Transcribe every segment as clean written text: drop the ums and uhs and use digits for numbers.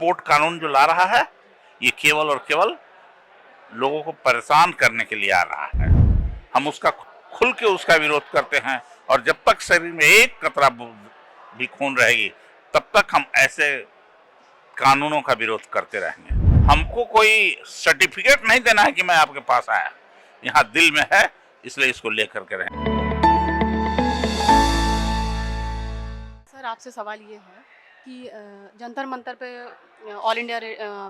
Vote कानून जो ला रहा है ये केवल और केवल लोगों को परेशान करने के लिए आ रहा है। हम उसका खुल के उसका विरोध करते हैं और जब तक शरीर में एक कतरा भी खून रहेगी तब तक हम ऐसे कानूनों का विरोध करते रहेंगे। हमको कोई सर्टिफिकेट नहीं देना है कि मैं आपके पास आया, यहाँ दिल में है, इसलिए इसको लेकर के रहें। सर आपसे सवाल ये है कि जंतर मंतर पे ऑल इंडिया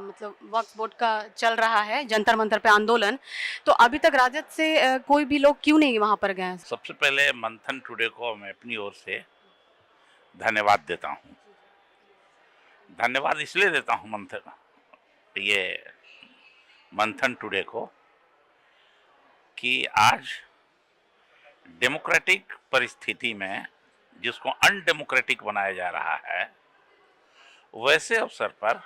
मतलब वक्फ बोर्ड का चल रहा है जंतर मंतर पे आंदोलन, तो अभी तक राजद से कोई भी लोग क्यों नहीं वहां पर गए हैं? सबसे पहले मंथन टुडे को मैं अपनी ओर से धन्यवाद देता हूँ। धन्यवाद इसलिए देता हूँ मंथन टुडे को कि आज डेमोक्रेटिक परिस्थिति में जिसको अनडेमोक्रेटिक बनाया जा रहा है, वैसे अवसर पर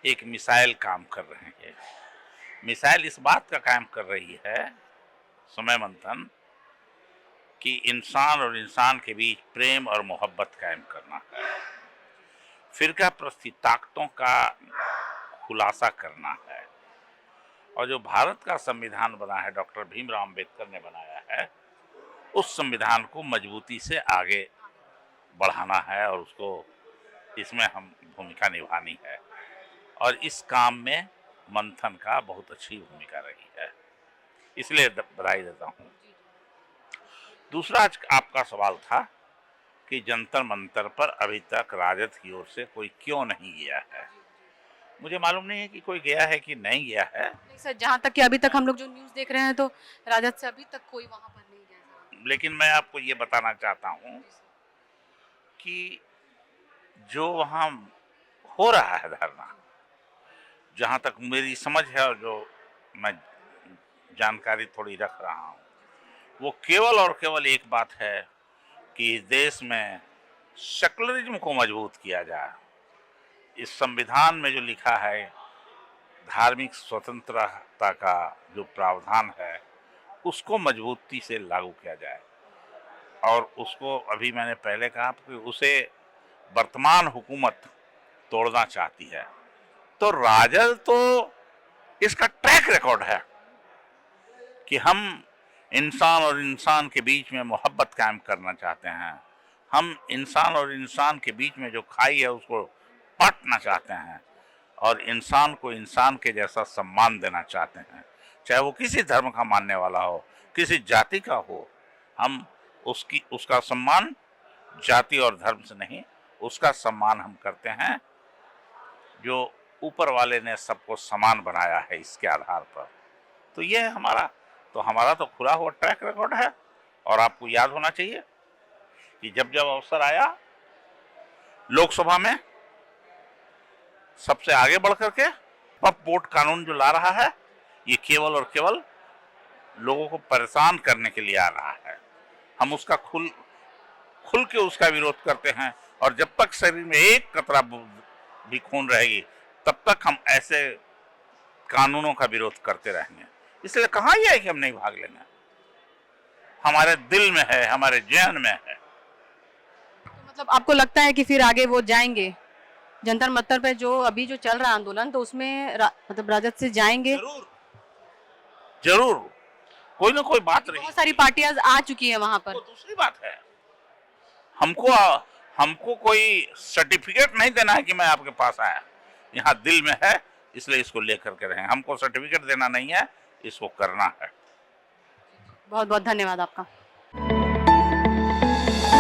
एक मिसाइल काम कर रहे हैं। मिसाइल इस बात का काम कर रही है समय मंथन कि इंसान और इंसान के बीच प्रेम और मोहब्बत कायम करना है, फिरका प्रस्ती ताकतों का खुलासा करना है, और जो भारत का संविधान बना है, डॉक्टर भीमराव अंबेडकर ने बनाया है, उस संविधान को मजबूती से आगे बढ़ाना है और उसको इसमें हम भूमिका निभानी है। और इस काम में मंथन का बहुत अच्छी भूमिका रही है, इसलिए बधाई देता हूँ। दूसरा आज आपका सवाल था कि जंतर मंतर पर अभी तक राजद की ओर से कोई क्यों नहीं गया है। मुझे मालूम नहीं है कि कोई गया है कि नहीं गया है। नहीं सर, जहाँ तक कि अभी तक हम लोग जो न्यूज़ देख रहे हैं तो राजद से अभी तक कोई वहां पर नहीं गया। लेकिन मैं आपको ये बताना चाहता हूँ कि जो वहाँ हो रहा है धरना, जहाँ तक मेरी समझ है और जो मैं जानकारी थोड़ी रख रहा हूँ, वो केवल और केवल एक बात है कि इस देश में सेकुलरिज्म को मजबूत किया जाए। इस संविधान में जो लिखा है धार्मिक स्वतंत्रता का जो प्रावधान है, उसको मजबूती से लागू किया जाए। और उसको अभी मैंने पहले कहा कि उसे वर्तमान हुकूमत तोड़ना चाहती है। तो राजद तो इसका ट्रैक रिकॉर्ड है कि हम इंसान और इंसान के बीच में मोहब्बत कायम करना चाहते हैं। हम इंसान और इंसान के बीच में जो खाई है उसको बांटना चाहते हैं और इंसान को इंसान के जैसा सम्मान देना चाहते हैं, चाहे वो किसी धर्म का मानने वाला हो, किसी जाति का हो। हम उसका सम्मान जाति और धर्म से नहीं, उसका सम्मान हम करते हैं जो ऊपर वाले ने सबको समान बनाया है, इसके आधार पर। तो ये है हमारा तो खुला हुआ ट्रैक रिकॉर्ड है। और आपको याद होना चाहिए कि जब जब अवसर आया लोकसभा में सबसे आगे बढ़ करके वक्फ बोर्ड कानून जो ला रहा है ये केवल और केवल लोगों को परेशान करने के लिए आ रहा है। हम उसका खुल के उसका विरोध करते हैं और जब तक शरीर में एक कतरा भी खून रहेगी तब तक हम ऐसे कानूनों का विरोध करते रहेंगे। इसलिए कहाँ यह है कि हम नहीं भाग लेंगे, हमारे दिल में है, हमारे जहन में है। तो मतलब आपको लगता है कि फिर आगे वो जाएंगे जंतर मंतर पे जो अभी जो चल रहा है आंदोलन, तो उसमें मतलब राजद से जाएंगे? जरूर कोई ना कोई बात रही। बहुत सारी पार्टियां आ चुकी है वहां पर। तो दूसरी बात है, हमको कोई सर्टिफिकेट नहीं देना है कि मैं आपके पास आया, यहाँ दिल में है, इसलिए इसको लेकर के रहें। हमको सर्टिफिकेट देना नहीं है, इसको करना है। बहुत बहुत धन्यवाद आपका।